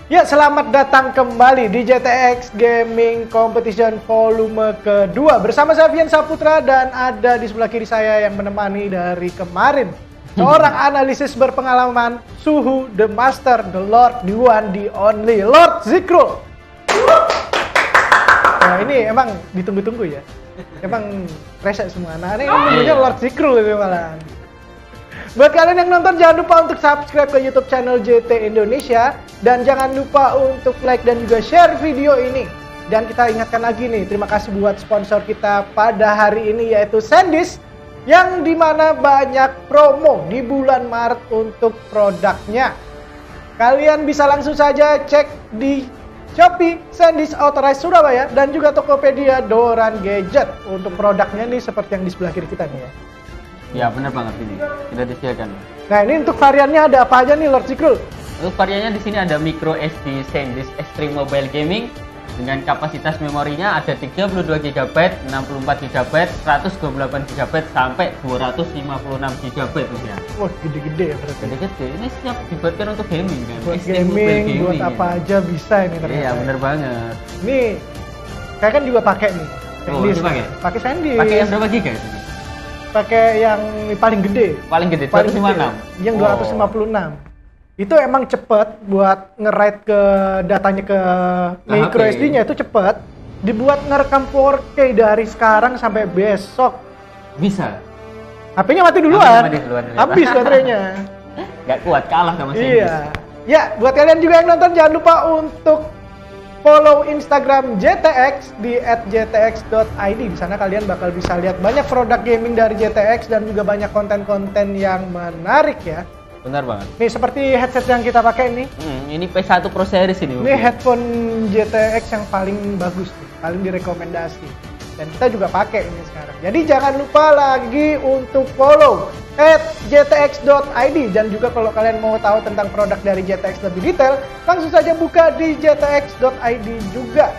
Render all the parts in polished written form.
Ya, selamat datang kembali di JTX Gaming Competition volume kedua bersama saya Vian Saputra dan ada di sebelah kiri saya yang menemani dari kemarin seorang analisis berpengalaman, Suhu, The Master, The Lord, The One, The Only, Lord Zikrul. Nah ini emang ditunggu-tunggu ya, emang rese semua. Nah ini kan nunggunya Lord Zikrul itu malah. Buat kalian yang nonton jangan lupa untuk subscribe ke YouTube channel JT Indonesia dan jangan lupa untuk like dan juga share video ini. Dan kita ingatkan lagi nih, terima kasih buat sponsor kita pada hari ini yaitu SanDisk yang dimana banyak promo di bulan Maret untuk produknya. Kalian bisa langsung saja cek di Shopee SanDisk Authorized Surabaya dan juga Tokopedia Doran Gadget untuk produknya nih seperti yang di sebelah kiri kita nih ya. Ya benar banget ini, sudah disediakan. Nah ini untuk variannya ada apa aja nih Lord Zikrul? Untuk variannya di sini ada micro SD SanDisk Extreme Mobile Gaming dengan kapasitas memorinya ada 32 GB, 64 GB, 128 GB sampai 256 GB ya. Wah gede-gede ya berarti. Gede-gede. Ini siap dibuatkan untuk gaming kan. Buat gaming, buat apa aja bisa ini ternyata. Iya benar banget. Ini saya kan juga pakai nih. SanDisk. Pakai SanDisk. Pakai yang berapa giga itu? Pakai yang paling gede. Paling gede, paling 256. Yang 256. Itu emang cepet buat nge-write ke datanya ke micro SD-nya itu cepet. Dibuat ngerekam 4K dari sekarang sampai besok. Bisa. HP-nya mati duluan. Habis baterainya. Gak kuat, kalah sama SanDisk. Iya. Ya, buat kalian juga yang nonton jangan lupa untuk follow Instagram JTX di @jtx.id. Di sana kalian bakal bisa lihat banyak produk gaming dari JTX dan juga banyak konten-konten yang menarik ya. Benar banget. Nih seperti headset yang kita pakai ini. Ini P1 Pro Series ini. Ini headphone JTX yang paling bagus nih, paling direkomendasi. Dan kita juga pakai ini sekarang. Jadi jangan lupa lagi untuk follow @jtx.id dan juga kalau kalian mau tahu tentang produk dari JTX lebih detail, langsung saja buka di jtx.id juga.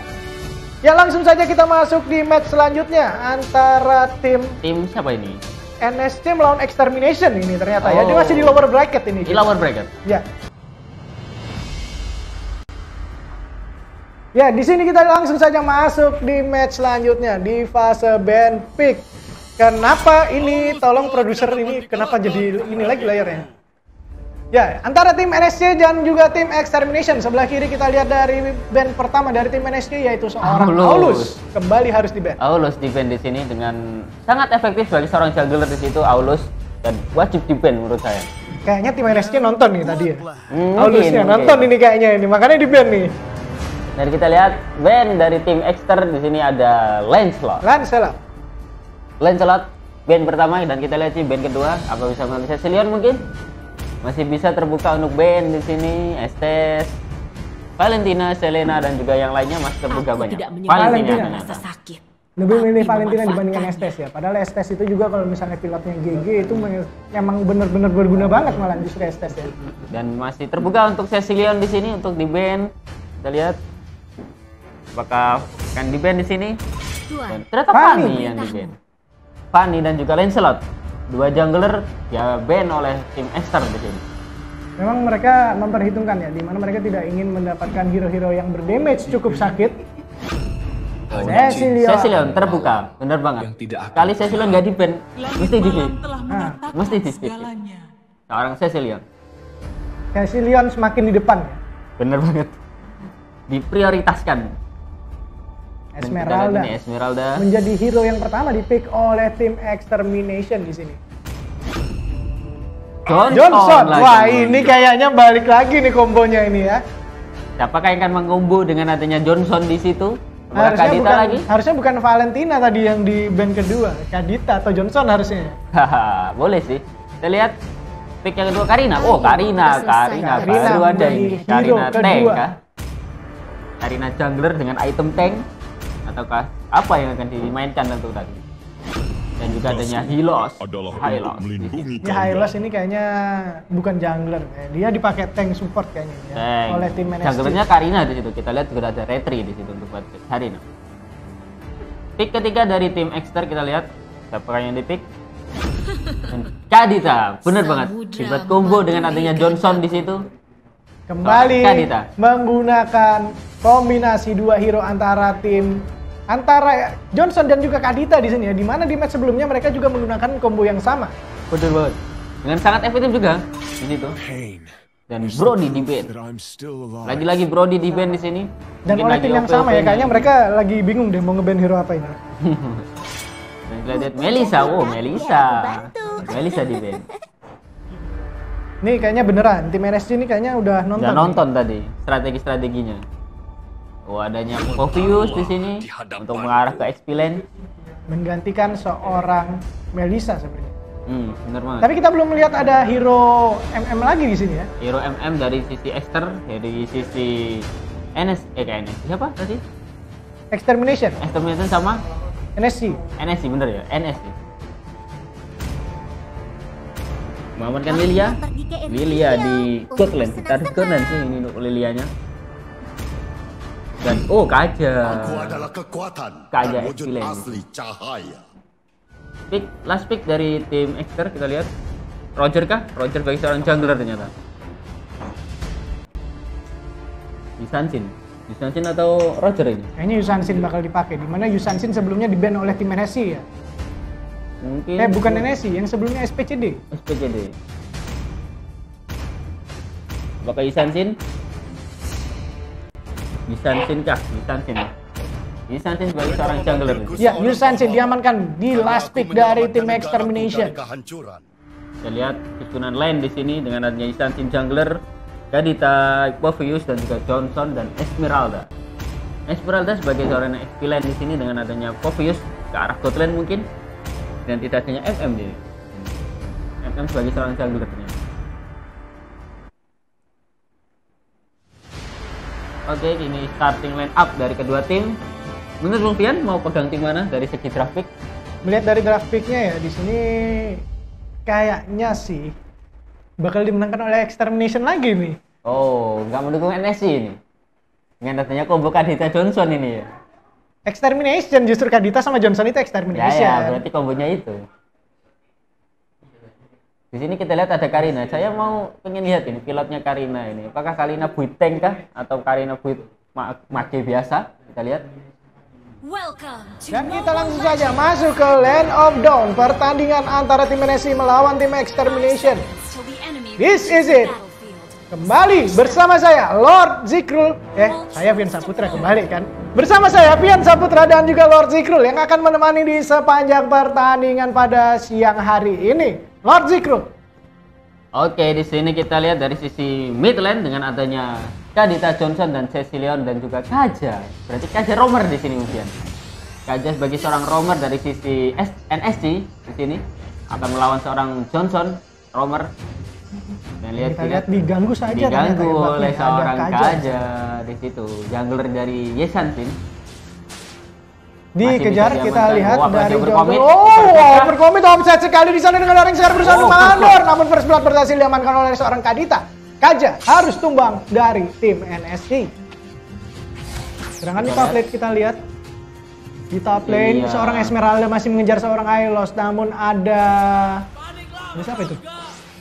Ya langsung saja kita masuk di match selanjutnya antara tim siapa ini? NSC melawan Extermination ini ternyata ya. Dia masih di lower bracket ini. Di lower bracket. Ya. Ya, di sini kita langsung saja masuk di match selanjutnya di fase band pick. Kenapa ini? Tolong produser ini kenapa jadi ini lagi layarnya? Ya, antara tim NSC dan juga tim Extermination. Sebelah kiri kita lihat dari band pertama dari tim NSC yaitu seorang Aulus. Kembali harus di ban. Aulus di ban di sini dengan sangat efektif bagi seorang juggler di situ Aulus dan wajib di ban menurut saya. Kayaknya tim NSC nonton nih tadi ya. Aulusnya nonton ini kayaknya ini, makanya di ban nih. Dan kita lihat band dari tim Exter di sini ada Lancelot. Lancelot band pertama dan kita lihat sih band kedua apa bisa mengambil Cecilion mungkin masih bisa terbuka untuk band di sini Estes, Valentina, Selena dan juga yang lainnya masih terbuka banyak. Valentina lebih milih Valentina dibandingkan Estes ya. Padahal Estes itu juga kalau misalnya pilotnya GG itu memang benar-benar berguna banget malah justru Estes ya. Dan masih terbuka untuk Cecilion di sini untuk di band. Kita lihat apakah akan di band di sini. Dan ternyata Fanny yang di band. Fanny dan juga Lancelot. Dua jungler ya ban oleh tim Exter di sini. Memang mereka memperhitungkan ya, di mana mereka tidak ingin mendapatkan hero-hero yang berdamage cukup sakit. Cecilion terbuka, bener banget. Kali Cecilion nggak di ban, mesti di ban. Mesti di ban. Seorang Cecilion. Cecilion semakin di depan ya. Bener banget. Diprioritaskan. Esmeralda menjadi hero yang pertama dipick oleh tim Extermination di sini. Johnson. Wah, ini kayaknya balik lagi nih kombonya ini ya. Siapakah yang akan mengombo dengan adanya Johnson di situ? Harusnya bukan Valentina tadi yang di band kedua, Kadita atau Johnson harusnya. Boleh sih. Kita lihat pick yang kedua Karina. Karina baru ada ini. Karina tank kah? Karina jungler dengan item tank. Ataukah apa yang akan dimainkan tentu tadi. Dan juga adanya Hylos. Ya Hylos ini kayaknya bukan jungler, dia dipakai tank support kayaknya ya, oleh tim NSC. Junglernya Karina di situ. Kita lihat juga ada Retri di situ untuk buat Karina. Pick ketiga dari tim Exter kita lihat siapa yang di pick. Kadita, bener banget. Dibuat combo dengan adanya Johnson di situ. kembali menggunakan kombinasi dua hero antara Johnson dan juga Kadita di sini ya. Dimana di match sebelumnya mereka juga menggunakan combo yang sama. Betul banget. Dengan sangat efektif juga di situ. Dan Brody di ban. Lagi-lagi Brody di ban di sini. Dan oleh tim yang sama ya, kayaknya mereka lagi bingung deh mau nge-ban hero apa ini. Dan kita lihat Melissa, Melissa di ban. Nih kayaknya beneran, tim NSG ini kayaknya udah nonton. Udah nonton tadi strategi-strateginya. Adanya Povius di sini untuk mengarah ke XP lane. Menggantikan seorang Melissa sebenarnya. Bener banget. Tapi kita belum melihat ada hero MM lagi di sini ya. Hero MM dari sisi Esther, dari sisi siapa tadi? Extermination sama NSC bener ya, NSC. Mengamankan Lilia di Scotland. Kita di Scotland sih ini untuk Lilianya. Dan Kaja. Kaja Excellent. Last pick dari tim Exter kita lihat. Roger kah? Roger bagi seorang jungler ternyata. Yusansin atau Roger ini? Kayaknya Yusansin bakal dipakai. Dimana Yusansin sebelumnya di-ban oleh tim NSC ya. Mungkin. Bukan NSC, yang sebelumnya SPCD. Apakah Yusansin? Yusansin sebagai seorang jungler. Ya, Yusansin diamankan di last pick dari tim Extermination. Kita lihat susunan lane di sini dengan adanya Yusansin jungler, Kadita, Povius dan juga Johnson dan Esmeralda. Esmeralda sebagai seorang XP lane di sini dengan adanya Povius ke arah bot lane mungkin, dan tidak adanya MM di sini. MM sebagai seorang jungler ternyata. Oke, ini starting line up dari kedua tim. Menurut Bung Fian mau pegang tim mana dari segi draft pick? Melihat dari draft picknya ya di sini kayaknya sih bakal dimenangkan oleh Extermination lagi nih. Nggak mendukung NSC ini. Dengan adanya combo Kadita Johnson ini ya. Extermination, justru Kadita sama Johnson itu Extermination. Ya, berarti kombonya itu. Di sini kita lihat ada Karina. Saya mau pengen lihat ini pilotnya Karina ini. Apakah Karina build tank kah atau Karina build mage biasa? Kita lihat. Dan kita langsung saja masuk ke Land of Dawn, pertandingan antara tim NSC melawan tim Extermination. This is it. Kembali bersama saya Lord Zikrul. Saya Fian Saputra kembali kan. Bersama saya Fian Saputra dan juga Lord Zikrul yang akan menemani di sepanjang pertandingan pada siang hari ini. Lord Zikrul. Oke, di sini kita lihat dari sisi mid lane dengan adanya Kadita Johnson dan Cecilion dan juga Kaja. Berarti Kaja roamer di sini mungkin. Kaja sebagai seorang roamer dari sisi NSC di sini akan melawan seorang Johnson roamer. Dan kita lihat diganggu saja. Diganggu oleh seorang Kaja di situ. Jungler dari Yusansin. Dikejar, kita lihat dari Johnson. Overcommit offset sekali di sana dengan orang sekarang berusaha mandor. Namun first blood berhasil diamankan oleh seorang Kadita. Kaja harus tumbang dari tim NSC. Sedangkan di top lane kita lihat di top lane seorang Esmeralda masih mengejar seorang Hylos, namun ada siapa itu?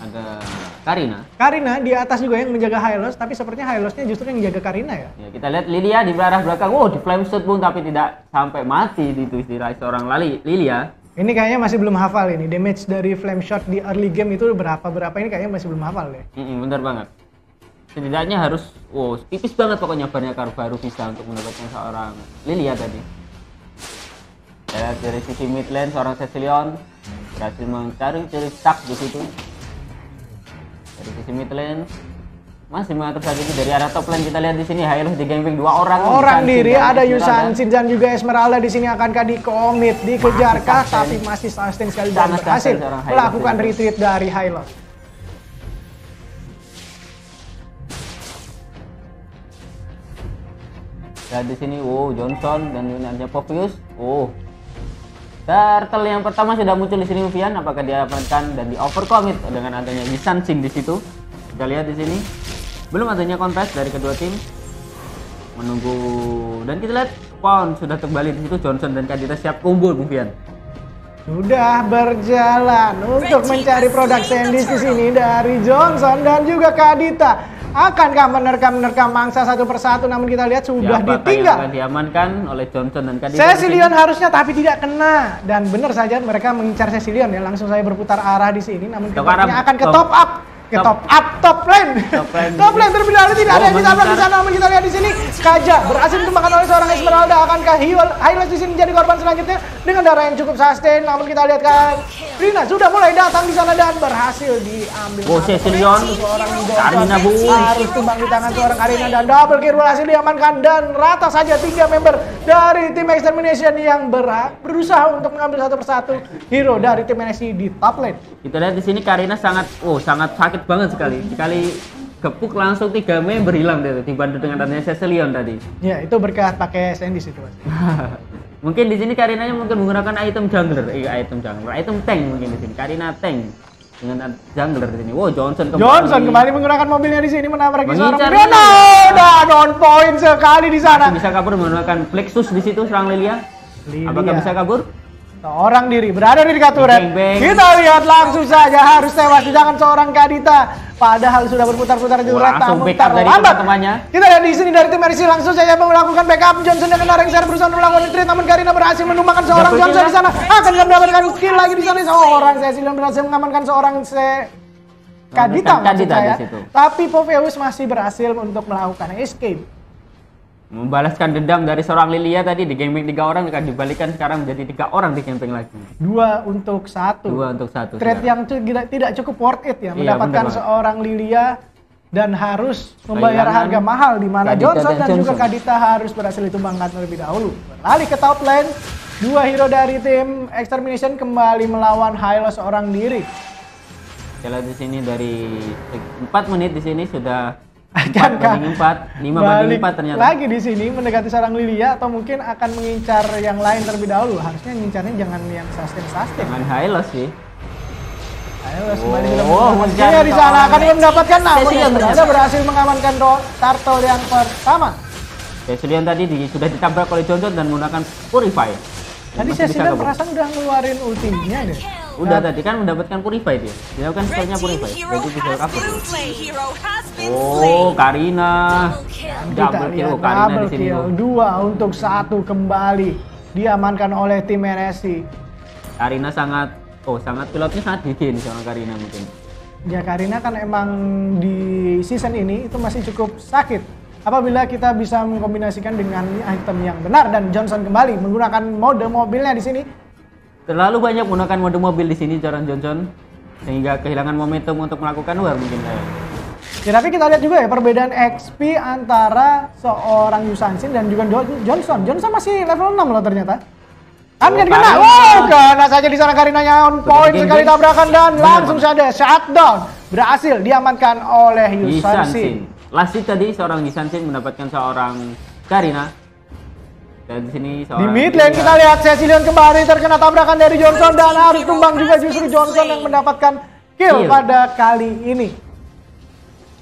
Ada Karina. Karina di atas juga yang menjaga Hylos, tapi sepertinya Hylosnya justru yang menjaga Karina ya. Kita lihat Lilia di arah belakang. Di flame shoot pun tapi tidak sampai mati di istilah seorang Lilia. Ini kayaknya masih belum hafal ini. Damage dari flame shot di early game itu berapa ini kayaknya masih belum hafal deh. Bener banget. Setidaknya harus tipis banget pokoknya banyak baru bisa untuk mendapatkan seorang Lilia tadi. Ya, dari sisi mid lane seorang Cecilion berhasil mencari stuck di situ. Dari sisi mid lane masih mengatur strategi dari arah top lane. Kita lihat di sini Hylos di gamping dua orang diri, ada Yusansin dan juga Esmeralda di sini akankah di-commit, dikejarkah, tapi masih sustain sekali dan berhasil melakukan retreat dari Hylos. Dan di sini Johnson dan ada Povius. Turtle yang pertama sudah muncul di sini Vian, apakah dia amankan dan di overcommit dengan adanya Yusansin di situ. Kita lihat di sini. Belum adanya contest dari kedua tim. Menunggu dan kita lihat Pound sudah kembali di situ. Johnson dan Kadita siap kumpul, Bung Fian. Sudah berjalan untuk mencari produk sandwich di sini dari Johnson dan juga Kadita. Akankah menerkam mangsa satu persatu, namun kita lihat sudah ditinggal. Akan diamankan oleh Johnson dan Kadita. Cecilion harusnya tapi tidak kena, dan benar saja mereka mengincar Cecilion ya. Langsung saya berputar arah di sini, namun kedepannya akan ke top up. Top lane terlebih dahulu, tidak ada yang ditabrak di sana. Namun kita lihat di sini Kaja berhasil ditumbangkan oleh seorang Esmeralda. Akankah Hylos di sini jadi korban selanjutnya dengan darah yang cukup sustain? Namun kita lihat kan Rina sudah mulai datang di sana dan berhasil diambil. Cecilion, Karina harus tumbang di tangan seorang Karina, dan double kill berhasil diamankan, dan rata saja 3 member dari tim Extermination yang berusaha untuk mengambil satu persatu hero dari tim NSC di top lane. Kita lihat di sini Karina sangat sakit banget sekali gepuk langsung 3 member hilang deh, dibantu dengan adanya Cecilion tadi. Ya, itu berkat pakai Sandy situ. Mungkin di sini Karinanya mungkin menggunakan item jungler, item tank mungkin di sini. Karina tank dengan jungler di sini. Wow, Johnson kembali menggunakan mobilnya di sini menabrak seorang Fiona. Udah on point sekali di sana. Bisa kabur menggunakan Plexus di situ serang Lilia. Apakah bisa kabur? Seorang diri berada di dekat turret. Kita lihat langsung saja harus tewas di tangan seorang Kadita. Padahal sudah berputar-putar di turret, namun terlambat. Kita lihat di sini dari tim RC langsung saja melakukan backup. Johnson dengan Rengser berusaha melakukan retreat, namun Karina berhasil menumbangkan seorang Johnson di sana. Akan mendapatkan kill lagi di sana. Seorang Cecilion berhasil mengamankan seorang Kadita di situ. Tapi Popheus masih berhasil untuk melakukan escape. Membalaskan dendam dari seorang Lilia tadi di camping 3 orang, akan dibalikan sekarang menjadi 3 orang di camping lagi. 2 untuk 1. Trade yang tidak cukup worth it ya, mendapatkan seorang Lilia dan harus membayar harga mahal, di mana Johnson dan juga Kadita harus berhasil ditumbangkan terlebih dahulu. Beralih ke top lane, 2 hero dari tim Extermination kembali melawan Hylos seorang diri. Kalau di sini dari 4 menit di sini sudah 5 banding 4 ternyata. Lagi di sini mendekati seorang Lilia, atau mungkin akan mengincar yang lain terlebih dahulu. Harusnya mengincarnya jangan yang sustain. Jangan Hylos sih. Hylos kembali mencari di sana, akan mendapatkan, namun Esmeralda berhasil mengamankan turtle yang pertama. Cecilion tadi sudah ditabrak oleh Johnson dan menggunakan Purify. Tadi Cecilion perasaan udah ngeluarin ultinya deh. Udah tadi kan mendapatkan Purify dia. Dia kan spellnya Purify. Jadi bisa kabur. Oh, Karina. Double kill Karina di sini. 2 untuk 1 kembali diamankan oleh tim NSC. Karina sangat pilotnya sangat gigi nih sama Karina mungkin. Ya, Karina kan emang di season ini itu masih cukup sakit. Apabila kita bisa mengkombinasikan dengan item yang benar, dan Johnson kembali menggunakan mode mobilnya di sini. Terlalu banyak menggunakan mode mobil di sini seorang Johnson, sehingga kehilangan momentum untuk melakukan war mungkin saya. Ya, tapi kita lihat juga ya perbedaan XP antara seorang Yusansin dan juga Johnson. Johnson masih level 6 loh ternyata. Kena. Kena saja di sana. Karinanya on point sekali tabrakan, dan langsung saja shutdown berhasil diamankan oleh Yusansin. Last hit tadi seorang Yusansin mendapatkan seorang Karina. Dan di sini di mid lane kita lihat Cecilion kembali terkena tabrakan dari Johnson, dan harus tumbang juga justru Johnson yang mendapatkan kill pada kali ini.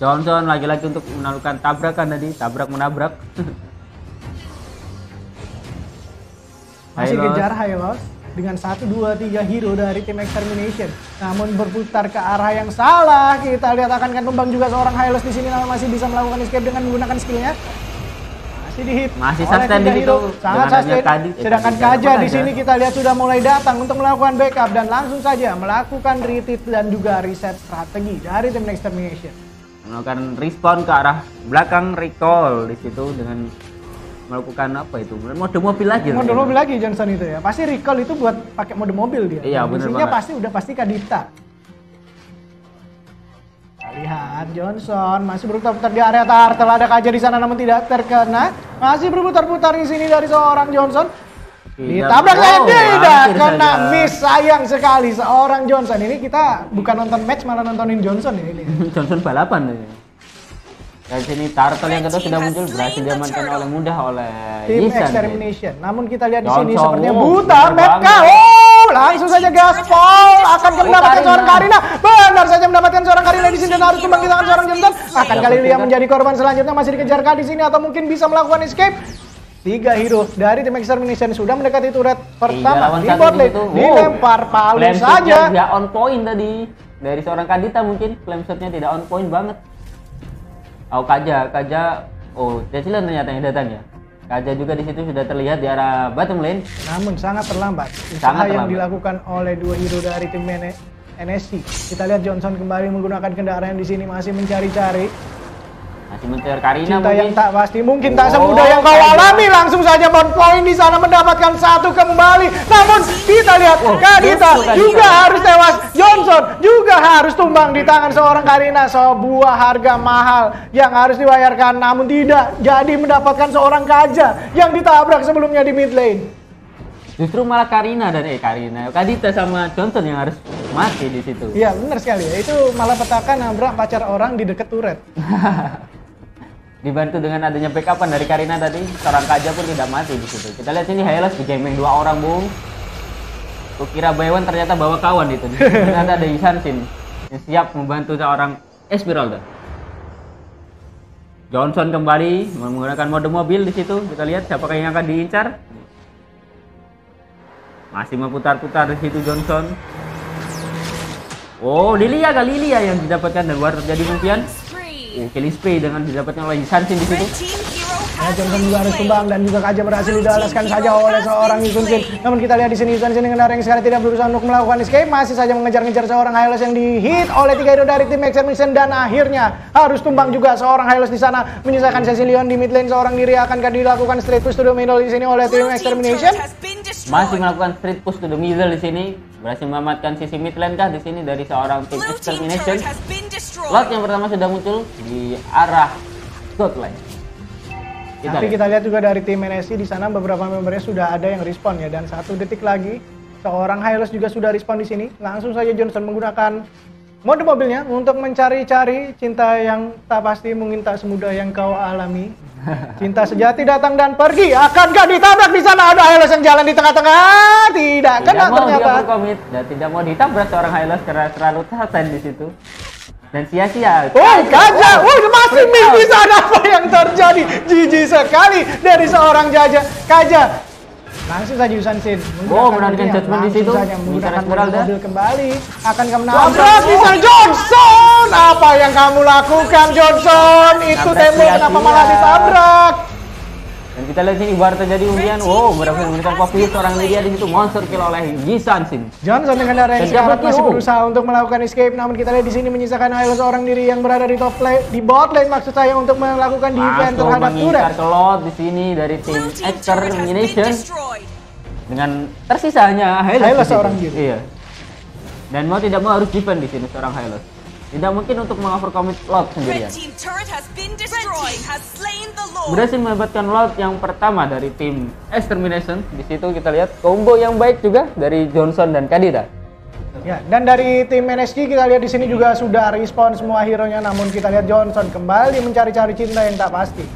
Johnson lagi-lagi untuk melakukan tabrakan tadi, tabrak menabrak. Masih kejar Hylos dengan 1, 2, 3 hero dari tim Extermination. Namun berputar ke arah yang salah. Kita lihat akan tumbang juga seorang Hylos di sini, namun masih bisa melakukan escape dengan menggunakan skillnya. Masih sustain di situ. Sangat sustain. Sedangkan Kaja di sini kita lihat sudah mulai datang untuk melakukan backup, dan langsung saja melakukan retreat dan juga reset strategi dari tim Extermination. Melakukan respawn ke arah belakang, recall di situ dengan melakukan apa itu? Mode mobil lagi. Mode mobil lagi Johnson itu ya. Pasti recall itu buat pakai mode mobil dia. Iya, benar banget. pasti Kadita. Lihat Johnson masih berputar-putar di area turtle, ada Kaja di sana namun tidak terkena. Masih berputar-putar di sini dari seorang Johnson. Ditabrak tidak kena, miss, sayang sekali seorang Johnson. Ini kita bukan nonton match malah nontonin Johnson ya ini. Johnson balapan ini. Dari sini turtle yang kedua sudah muncul, berhasil diamankan oleh mudah oleh tim Extermination. Namun kita lihat di sini sepertinya buta Metka. Langsung saja gaspol akan mendapatkan seorang Karina. Benar saja mendapatkan seorang Karina di sini, dan harus tumbang di tangan seorang Johnson. Akan kali Lilia menjadi korban selanjutnya, masih dikejar di sini atau mungkin bisa melakukan escape. 3 hero dari tim Extermination sudah mendekati turret pertama di bot lane. Dilempar palu saja. Tidak on point tadi dari seorang Kadita, mungkin flame shotnya tidak on point banget. Oh Kaja, oh Cecilan ternyata yang datang ya. Kaja juga di situ sudah terlihat di arah bottom lane. Namun sangat terlambat. Usaha yang dilakukan oleh dua hero dari tim NSC. Kita lihat Johnson kembali menggunakan kendaraan di sini masih mencari-cari. Masih mencari Karina cinta mungkin. Yang tak pasti, mungkin tak semudah yang kau alami. Langsung saja bond point di sana mendapatkan satu kembali. Namun kita lihat Kadita juga harus tewas. Johnson juga harus tumbang di tangan seorang Karina. Sebuah harga mahal yang harus dibayarkan. Namun tidak jadi mendapatkan seorang Kaja yang ditabrak sebelumnya di mid lane. Justru malah Kadita sama Johnson yang harus mati di situ. Iya benar sekali ya. Itu malah petaka nabrak pacar orang di dekat turret. Dibantu dengan adanya backupan dari Karina tadi, seorang Kaja pun tidak mati di situ. Kita lihat sini Hylos digemeng 2 orang, Bung. Kukira Baywan ternyata bawa kawan itu. Ternyata ada Yisansin yang siap membantu seorang Esmeralda. Johnson kembali menggunakan mode mobil di situ. Kita lihat siapakah yang akan diincar. Masih memutar-putar di situ Johnson. Oh, Lilia yang didapatkan dan baru terjadi mungkin. Killing spree dengan didapatkan oleh Yisansin di situ. Johnson juga harus tumbang dan juga Kaja berhasil didalaskan saja oleh seorang Yisansin. Namun kita lihat di sini Yisansin dengan darah yang sekali tidak berusaha untuk melakukan escape, masih saja mengejar-ngejar seorang Hylos yang dihit oleh 3 hero dari tim Extermination dan akhirnya harus tumbang juga seorang Hylos di sana, menyisakan Cecilion di mid lane seorang diri akan dilakukan straight push to the middle di sini oleh tim Extermination. Masih melakukan straight push to the middle di sini. Berhasil menyelamatkan sisi mid lane kah di sini dari seorang tim Extermination. Lot yang pertama sudah muncul di arah God lane. Tapi kita lihat juga dari tim NSC di sana beberapa membernya sudah ada yang respon ya, dan 1 detik lagi seorang Hylos juga sudah respon di sini. Langsung saja Johnson menggunakan mode mobilnya untuk mencari-cari cinta yang tak pasti, mungkin tak semudah yang kau alami. Cinta sejati datang dan pergi. Akankah ditabrak di sana? Ada Hylos yang jalan di tengah-tengah. Tidak kena ternyata. Dan tidak mau ditabrak seorang Hylos karena terlalu tahan di situ. Dan sia-sia. Oh, Kaja. Masih miss di sana. Apa yang terjadi? Jijik sekali dari seorang Kaja. Langsung saja Yisansin. Menarikkan judgment di situ. Menggunakan mobil kembali. Akankah menabrak di sana Johnson? Apa yang kamu lakukan Johnson? Itu tembok kenapa malah ditabrak? Dan kita lihat sini baru terjadi undian. Berhasil memberikan popis seorang Lydia di situ, monster kill oleh Yisansin. Johnson dengan darah yang sekarat masih berusaha untuk melakukan escape, namun kita lihat di sini menyisakan Hylos seorang diri yang berada di top lane, di bot lane maksud saya, untuk melakukan defense terhadap turret. Kelot di sini dari tim Extermination. Dengan tersisa hanya Hylos seorang diri. Iya. Dan mau tidak mau harus defend di sini seorang Hylos. Tidak mungkin untuk mengovercommit Lot sendirian. Berhasil mendapatkan Lot yang pertama dari tim Extermination. Di situ kita lihat combo yang baik juga dari Johnson dan Kadita. Ya, dan dari tim NSG kita lihat di sini juga sudah respon semua hero-nya, namun kita lihat Johnson kembali mencari-cari cinta yang tak pasti.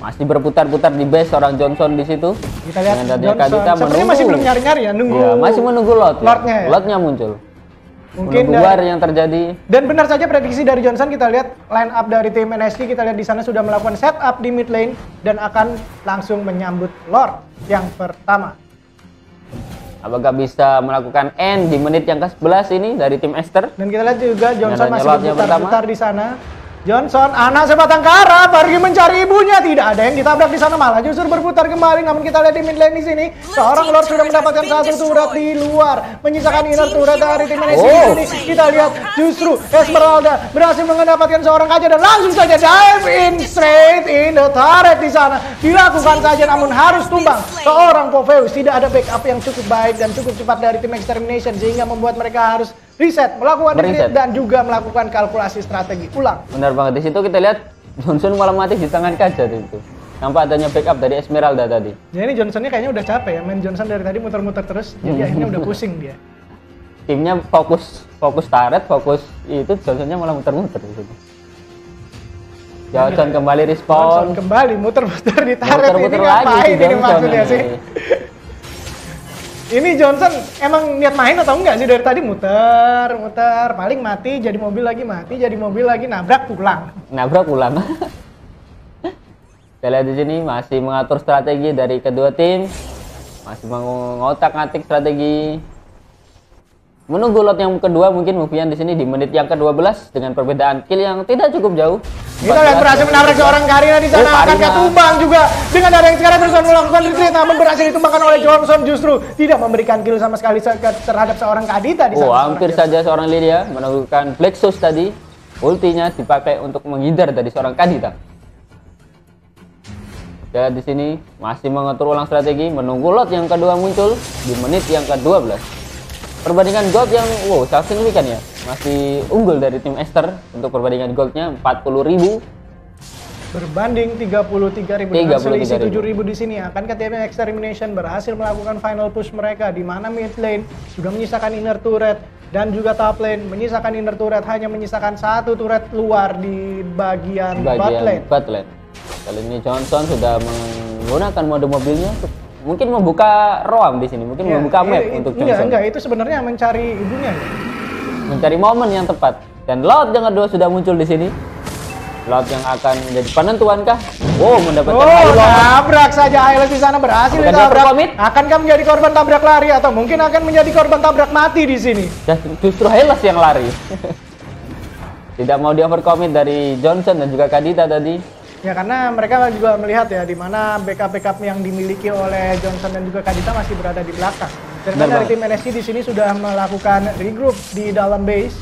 Masih berputar-putar di base seorang Johnson di situ. Kita lihat Johnson sepertinya masih belum nyari-nyari ya, nunggu. Ya, masih menunggu Lordnya. Ya. Lordnya muncul. Mungkin luar yang terjadi. Dan benar saja prediksi dari Johnson, kita lihat line up dari tim NSG, kita lihat di sana sudah melakukan setup di mid lane dan akan langsung menyambut Lord yang pertama. Apakah bisa melakukan end di menit yang ke-11 ini dari tim Esther? Dan kita lihat juga Johnson masih berputar-putar di sana. Johnson, anak sebatang kara, pergi mencari ibunya. Tidak ada yang ditabrak di sana, malah justru berputar kembali. Namun kita lihat di mid lane di sini, seorang Lord sudah mendapatkan 1 turret di luar, menyisakan inner turret dari tim NSC di sini. Kita lihat justru Esmeralda berhasil mendapatkan seorang Kaja dan langsung saja dive in straight in the turret di sana. Dilakukan saja, namun harus tumbang. Seorang Popheus, tidak ada backup yang cukup baik dan cukup cepat dari tim Extermination sehingga membuat mereka harus reset, melakukan reset dan juga melakukan kalkulasi strategi ulang. Benar banget, di situ kita lihat Johnson malah mati di tangan Kaja itu. Nampak adanya backup dari Esmeralda tadi. Jadi ini Johnsonnya kayaknya udah capek ya, main Johnson dari tadi muter-muter terus, jadi akhirnya udah pusing dia. Timnya fokus turret, fokus itu, Johnsonnya malah muter-muter di situ. Johnson kembali respon. Johnson kembali muter-muter di turret, ini ngapain ini maksudnya sih? Ini Johnson emang niat main atau enggak sih dari tadi muter, paling mati jadi mobil lagi, nabrak pulang. Kita lihat di sini masih mengatur strategi dari kedua tim, masih mengotak-atik strategi. Menunggu lot yang kedua, mungkin Mufian di sini di menit yang ke-12 dengan perbedaan kill yang tidak cukup jauh. Kita lihat berhasil menabrak seorang Karina di sana, akankah tumbang juga dengan ada yang sekarang berusaha melakukan retreat, namun berhasil ditumbangkan oleh Johnson, justru tidak memberikan kill sama sekali terhadap seorang Kadita di sana. Hampir saja seorang Lydia menemukan Black Shoes tadi, ultinya dipakai untuk menghindar dari seorang Kadita. Kita di sini masih mengatur ulang strategi, menunggu lot yang kedua muncul di menit yang ke-12. Perbandingan gold yang sangat signifikan ya, masih unggul dari tim Esther untuk perbandingan goldnya 40.000 berbanding 33.000 dengan selisih 7.000 di sini. Akankah tim Extermination berhasil melakukan final push mereka, di mana mid lane juga menyisakan inner turret dan juga top lane menyisakan inner turret, hanya menyisakan satu turret luar di bagian bot lane. Kali ini Johnson sudah menggunakan mode mobilnya untuk mungkin membuka roam di sini, mungkin membuka map untuk Johnson. Enggak, itu sebenarnya mencari ibunya. Mencari momen yang tepat. Dan Lot yang kedua sudah muncul di sini. Lot yang akan menjadi penentuan kah? Mendapatkan nabrak saja Hylos di sana, berhasil ditabrak. Akankah menjadi korban tabrak lari atau mungkin akan menjadi korban tabrak mati di sini? Justru Hylos yang lari. Tidak mau di overcommit dari Johnson dan juga Kadita tadi. Ya, karena mereka juga melihat ya di mana backup yang dimiliki oleh Johnson dan juga Kadita masih berada di belakang. Dan dari tim NSC di sini sudah melakukan regroup di dalam base.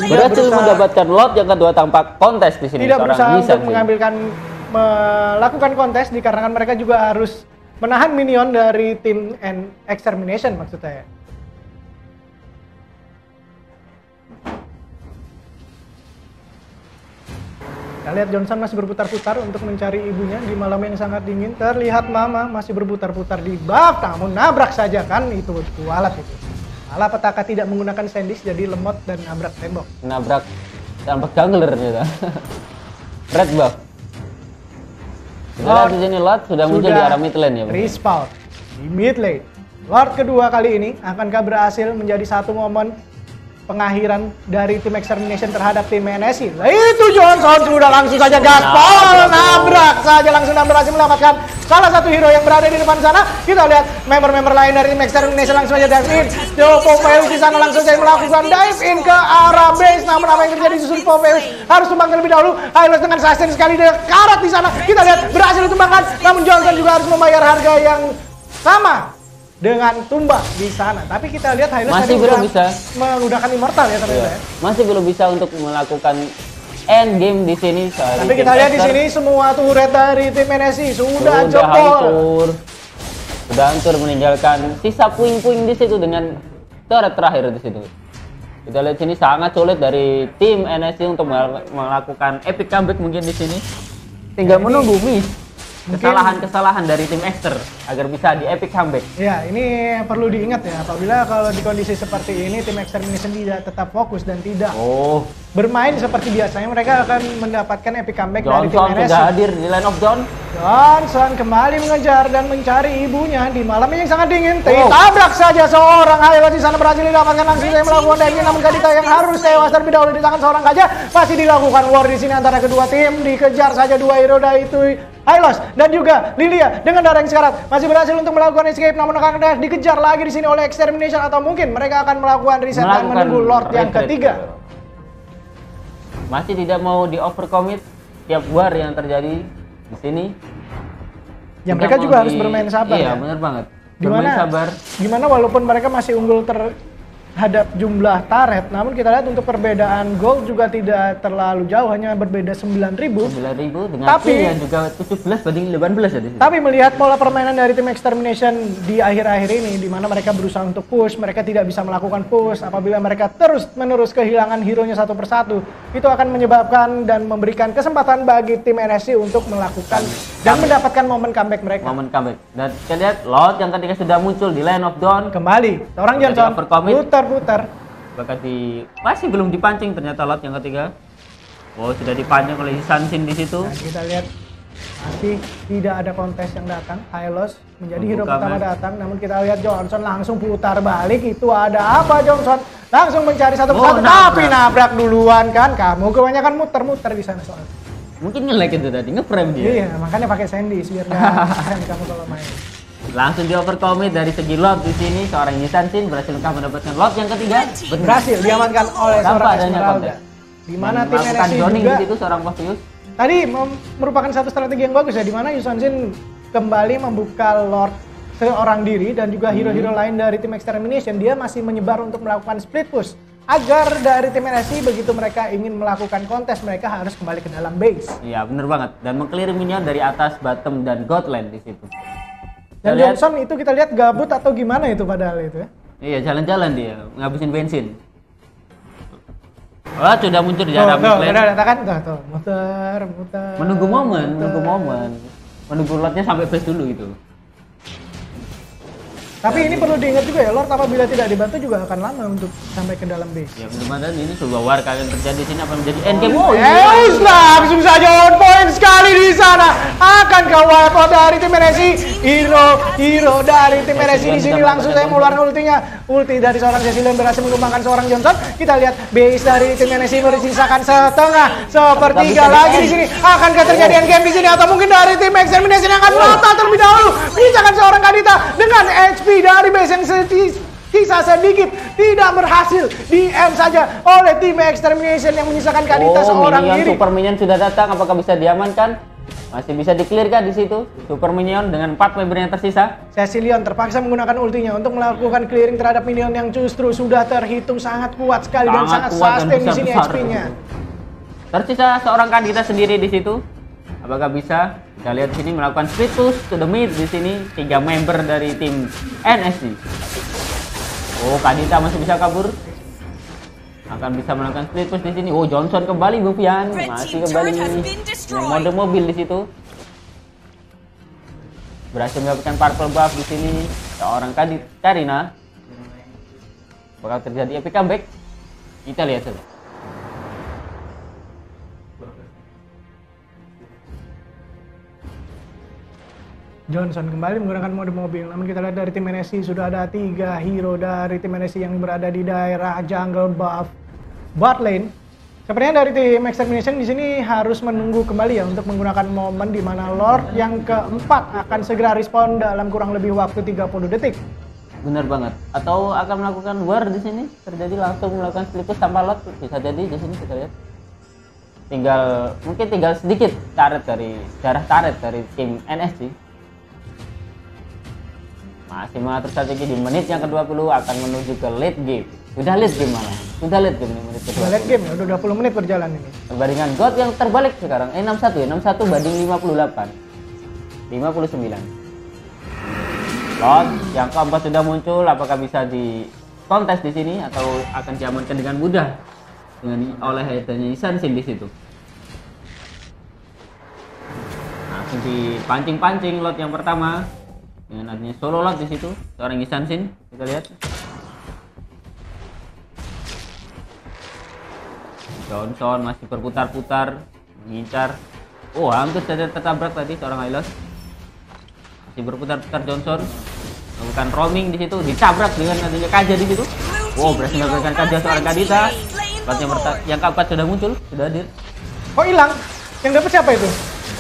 Berhasil mendapatkan lot yang kedua tanpa kontes di sini. Tidak berusaha untuk melakukan kontes dikarenakan mereka juga harus menahan minion dari tim Extermination maksud saya. Kita lihat Johnson masih berputar-putar untuk mencari ibunya di malam yang sangat dingin. Terlihat Mama masih berputar-putar di buff, namun nabrak saja kan itu kualat itu. Malah petaka tidak menggunakan sandwich jadi lemot dan nabrak tembok. Nabrak jungler gitu. Red buff. Sudah di sini Lord sudah muncul di arah mid lane ya. Respawn di mid lane. Lord kedua kali ini akankah berhasil menjadi satu momen pengakhiran dari tim Extermination terhadap tim NSC. Itu Johnson sudah langsung saja gaspol, nabrak saja, langsung berhasil mendapatkan salah satu hero yang berada di depan sana. Kita lihat member-member lain dari tim Extermination langsung saja dive in. Popeyus di sana langsung saja melakukan dive in ke arah base. Namun apa yang terjadi justru Popeyus harus tumbang terlebih dahulu. Hylos dengan assassin sekali dia karat di sana. Kita lihat berhasil ditumbangkan, namun Johnson juga harus membayar harga yang sama dengan tumbang di sana. Tapi kita lihat Hylos masih belum bisa menggunakan immortal ya ternyata ya. Masih belum bisa untuk melakukan end game di sini. Tapi kita lihat di sini semua turret dari tim NSC sudah jebol. Sudah hancur meninggalkan sisa puing-puing di situ dengan turret terakhir di situ. Kita lihat sini sangat sulit dari tim NSC untuk melakukan epic comeback mungkin di sini. Tinggal menunggu miss. Kesalahan dari tim Esther agar bisa di epic comeback. Ya, ini perlu diingat ya, apabila kalau di kondisi seperti ini tim Extermination tidak tetap fokus dan tidak bermain seperti biasanya, mereka akan mendapatkan epic comeback dari tim NSC. Johnson sudah hadir di line of zone. Johnson kembali mengejar dan mencari ibunya di malam yang sangat dingin. Tabrak saja seorang Hylos di sana, berhasil didapatkan langsung saya melakukan diving, namun Kadita yang harus tewas terlebih dahulu di tangan seorang gajah. Masih dilakukan war di sini antara kedua tim, dikejar saja dua hero dari itu Hylos dan juga Lilia dengan darah yang sekarat masih berhasil untuk melakukan escape, namun akan dikejar lagi di sini oleh Extermination atau mungkin mereka akan melakukan reset dan menunggu Lord yang ketiga. Masih tidak mau di overcommit tiap war yang terjadi di sini. Ya mereka juga harus bermain sabar. Iya, ya? Benar banget. Bermain sabar. Gimana walaupun mereka masih unggul terhadap jumlah turret, namun kita lihat untuk perbedaan gold juga tidak terlalu jauh, hanya berbeda 9.000 dengan tim yang juga 17 banding 18 ya di sini. Tapi melihat pola permainan dari tim Extermination di akhir-akhir ini, di mana mereka berusaha untuk push, mereka tidak bisa melakukan push. Apabila mereka terus-menerus kehilangan hero-nya satu persatu, itu akan menyebabkan dan memberikan kesempatan bagi tim NSC untuk melakukan dan mendapatkan momen comeback mereka. Momen comeback. Dan kita lihat Lord yang ketika sudah muncul di line of dawn kembali. Seorang Johnson putar. Bahkan masih belum dipancing ternyata Lot yang ketiga. Sudah dipancing oleh Sansin di situ. Nah, kita lihat masih tidak ada kontes yang datang. Hylos menjadi hero pertama datang, namun kita lihat Johnson langsung putar balik. Itu ada apa Johnson? Langsung mencari satu persatu, tapi nabrak duluan kan. Kamu kebanyakan muter-muter di sana soalnya. Mungkin nge-lag itu tadi, nge-frame dia. Iya, makanya pakai sandwich biar nggak kamu kalau main. Langsung di overcommit dari segi lot di sini. Seorang Yisanshin berhasil mendapatkan lot yang ketiga. Berhasil diamankan oleh seorang Esmeralda. Di mana tim NSC juga itu seorang Morpheus. Tadi merupakan satu strategi yang bagus ya, di mana Yisanshin kembali membuka Lord seorang diri dan juga hero-hero lain dari tim Extermination. Dia masih menyebar untuk melakukan split push. Agar dari tim NSC begitu mereka ingin melakukan kontes, mereka harus kembali ke dalam base. Iya bener banget, dan meng-clear minion dari atas, bottom, dan godland di situ. Dan Johnson itu kita lihat gabut atau gimana itu padahal itu ya? Iya jalan-jalan dia, ngabisin bensin. Wah sudah muncul di arah mid lane. Udah kan tuh, muter. Menunggu momen. Menunggu lotnya sampai base dulu itu. Tapi ini perlu diingat juga ya, Lord apabila tidak dibantu juga akan lama untuk sampai ke dalam base. Ya mudah-mudahan ini sebuah war kalian terjadi di sini akan menjadi endgame. Langsung saja on point sekali di sana. Akankah wipe out dari tim NSC? Hero dari tim NSC di sini langsung saya mengeluarkan ultinya. Ulti dari seorang Cecilion berhasil mengembangkan seorang Johnson. Kita lihat base dari tim NSC berisisakan sepertiga lagi di sini. Akankah terjadi endgame di sini atau mungkin dari tim Extermination yang akan mata terlebih dahulu? Menyisakan seorang Kadita dengan HP dari base yang sisa sedikit, tidak berhasil di M saja oleh tim Extermination yang menyisakan Kadita seorang diri. Super minion sudah datang, apakah bisa diamankan? Masih bisa di-clear di situ. Super minion dengan 4 member yang tersisa. Cecilion terpaksa menggunakan ultinya untuk melakukan clearing terhadap minion yang justru sudah terhitung sangat kuat sekali dan sangat sustain di sini HP-nya. Tersisa seorang Kadita sendiri di situ. Apakah bisa? Kita lihat sini melakukan split push to the mid di sini 3 member dari tim NSC. Oh, Kadita masih bisa kabur. Akan bisa melakukan split push di sini. Oh, Johnson kembali Bufian, masih kembali dengan mode mobil di situ. Berhasil mendapatkan purple buff di sini seorang Karina. Bakal terjadi epic comeback. Kita lihat saja. Johnson kembali menggunakan mode mobil, namun kita lihat dari tim NSC sudah ada 3 hero dari tim NSC yang berada di daerah jungle buff bot lane. Sepertinya dari tim Extermination di sini harus menunggu kembali ya untuk menggunakan momen di mana Lord yang keempat akan segera respon dalam kurang lebih waktu 30 detik. Benar banget. Atau akan melakukan war di sini, terjadi langsung melakukan split push tanpa Lord, bisa jadi di sini kita lihat. Mungkin tinggal sedikit darah turret dari tim NSC. Masih mengatur strategi di menit yang ke-20 akan menuju ke late game. Sudah late game malah. Sudah late game di menit ke-20. Sudah late game ya, udah 20 menit berjalan ini. Perbandingan God yang terbalik sekarang. 61 ya, 61 banding 58. 59. Lord yang keempat sudah muncul, apakah bisa di kontes di sini atau akan diamankan dengan mudah oleh adanya Yisanshin di situ. Langsung dipancing-pancing Lord yang pertama. Dengan adanya solo lot di situ, seorang Yisanshin, kita lihat. Johnson masih berputar-putar, mengincar. Oh, hampir saja tertabrak tadi seorang Hylos. Masih berputar-putar Johnson, melakukan roaming di situ, ditabrak dengan adanya Kaja di situ. Oh, berhasil mendapatkan Kaja seorang Kadita. Yang keempat sudah muncul, sudah hadir. Kok hilang? Yang dapat siapa itu?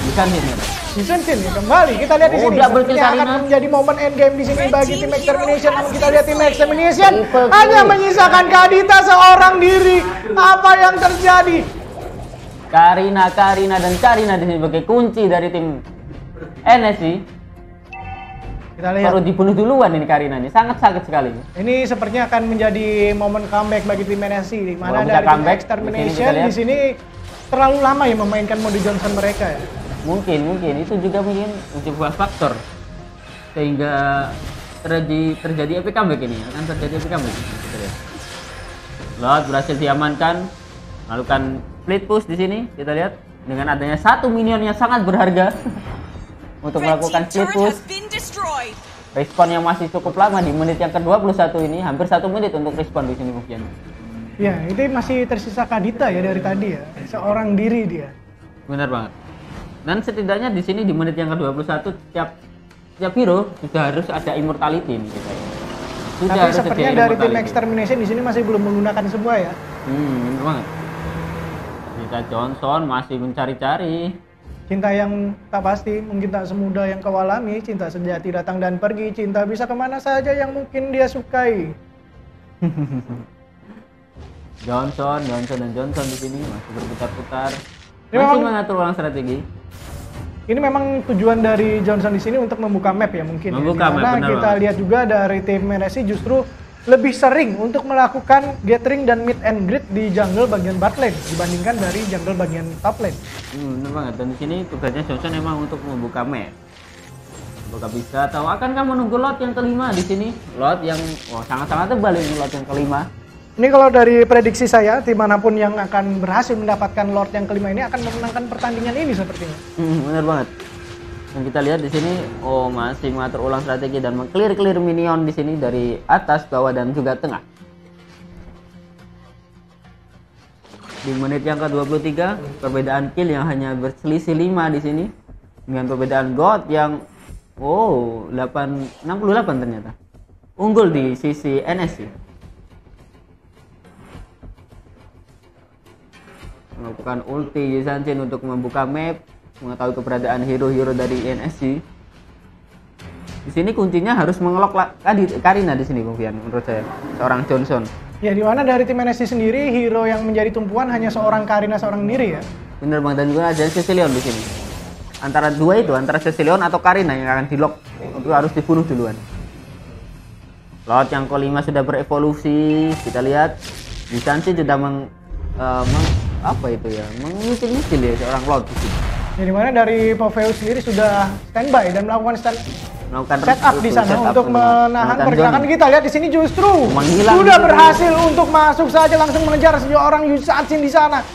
Yisanshin ya. Yisanshin ya, kembali kita lihat di sini akan menjadi momen endgame di sini bagi tim Extermination. Namun kita lihat tim Extermination hanya menyisakan Kadita seorang diri. Apa yang terjadi? Karina dan Karina di sini sebagai kunci dari tim NSC. Kita lihat. Baru dibunuh duluan ini Karina ini, sangat sakit sekali. Ini sepertinya akan menjadi momen comeback bagi tim NSC di mana dari tim Extermination di sini terlalu lama ya memainkan mode Johnson mereka ya. Mungkin itu juga mungkin sebuah faktor sehingga terjadi epic comeback ini, akan terjadi epic comeback. Kita lihat. Lord berhasil diamankan, melakukan split push di sini. Kita lihat dengan adanya satu minion yang sangat berharga untuk melakukan split push. Respon yang masih cukup lama di menit yang ke-21 ini, hampir 1 menit untuk respon di sini mungkin. Ya, itu masih tersisa Kadita ya dari tadi ya, seorang diri dia. Benar banget. Dan setidaknya di sini di menit yang ke-21 tiap hero sudah harus ada immortality nih kita. Tapi sepertinya dari tim Extermination di sini masih belum menggunakan semua ya. Benar banget. Kita Johnson masih mencari-cari Cinta yang tak pasti, mungkin tak semudah yang kau alami. Cinta sejati datang dan pergi. Cinta bisa kemana saja yang mungkin dia sukai. Johnson di sini masih berputar-putar, masih mengatur ulang strategi. Ini memang tujuan dari Johnson di sini untuk membuka map ya mungkin. Membuka map, benar kita lihat juga dari tim MNSC justru lebih sering untuk melakukan gathering dan meet and greet di jungle bagian bot lane dibandingkan dari jungle bagian top lane. Benar banget. Dan di sini tugasnya Johnson memang untuk membuka map. Apakah bisa atau akankah menunggu lot yang kelima di sini? Lot yang sangat-sangat tebal ini, lot yang kelima. Ini kalau dari prediksi saya, tim manapun yang akan berhasil mendapatkan Lord yang kelima ini akan memenangkan pertandingan ini sepertinya. Benar banget. Dan kita lihat di sini, masih mengatur ulang strategi dan meng-clear minion di sini dari atas, bawah dan juga tengah. Di menit yang ke-23, perbedaan kill yang hanya berselisih 5 di sini dengan perbedaan God yang 68 ternyata. Unggul di sisi NSC. Melakukan ulti Yisanshin untuk membuka map, mengetahui keberadaan hero-hero dari NSC. Di sini kuncinya harus mengelok Karina di sini, Bung Fian, menurut saya, seorang Johnson. Ya, di mana dari tim NSC sendiri hero yang menjadi tumpuan hanya seorang Karina seorang diri ya. Bener banget, dan juga ada Cecilion di sini. Antara dua itu, antara Cecilion atau Karina yang akan di-lock, itu harus dibunuh duluan. Lot yang kelima sudah berevolusi, kita lihat Yisanshin sudah mengicil ya seorang Lord di sini. Ya, dimana dari Poveu sendiri sudah standby dan melakukan setup di sana untuk menahan pergerakan. Kita lihat di sini justru sudah berhasil untuk masuk saja langsung mengejar seorang Yisanshin di sana.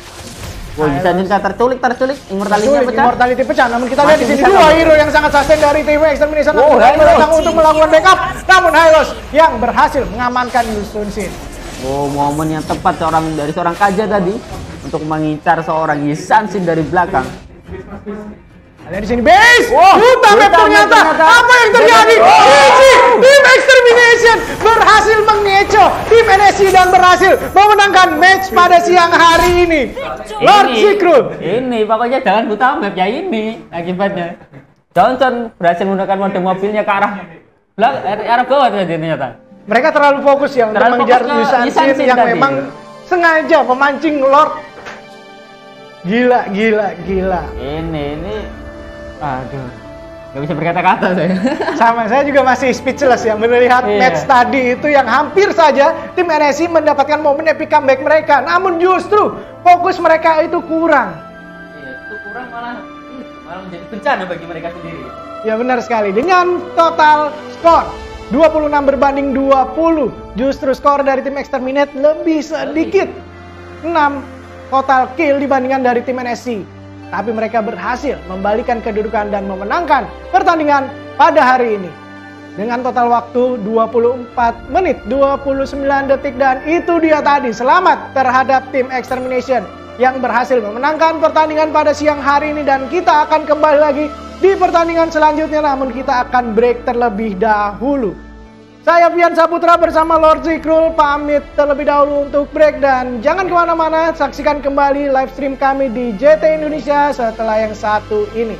Yisanshin terculik, immortality pecah. Namun kita lihat di sini dua hero yang sangat sustain dari tim Extermination datang untuk melakukan backup. Namun Hylos yang berhasil mengamankan Yisanshin. Momen yang tepat dari seorang Kaja tadi untuk mengincar seorang Yisanshin dari belakang. Ada di sini base. Map ternyata. Apa yang terjadi? Tim Extermination berhasil mengecoh tim NSC dan berhasil memenangkan match pada siang hari ini. Lord Zikrul. Ini pokoknya jangan buta map ya, ini akibatnya. Johnson berhasil menggunakan mode mobilnya ke arah bawah ternyata. Mereka terlalu fokus ya untuk mengejar Yisanshin yang tadi memang sengaja memancing Lord. Gila. Ini aduh, nggak bisa berkata-kata saya. Sama, saya juga masih speechless ya melihat match tadi itu yang hampir saja tim NSC mendapatkan momen epic comeback mereka, namun justru fokus mereka itu kurang. Itu kurang malah menjadi bencana bagi mereka sendiri. Ya benar sekali. Dengan total skor 26 berbanding 20, justru skor dari tim Exterminate lebih sedikit. 6 total kill dibandingkan dari tim NSC. Tapi mereka berhasil membalikan kedudukan dan memenangkan pertandingan pada hari ini. Dengan total waktu 24 menit 29 detik dan itu dia tadi. Selamat terhadap tim Extermination yang berhasil memenangkan pertandingan pada siang hari ini. Dan kita akan kembali lagi di pertandingan selanjutnya, namun kita akan break terlebih dahulu. Saya Fian Saputra bersama Lord Zikrul pamit terlebih dahulu untuk break, dan jangan kemana-mana, saksikan kembali live stream kami di JT Indonesia setelah yang satu ini.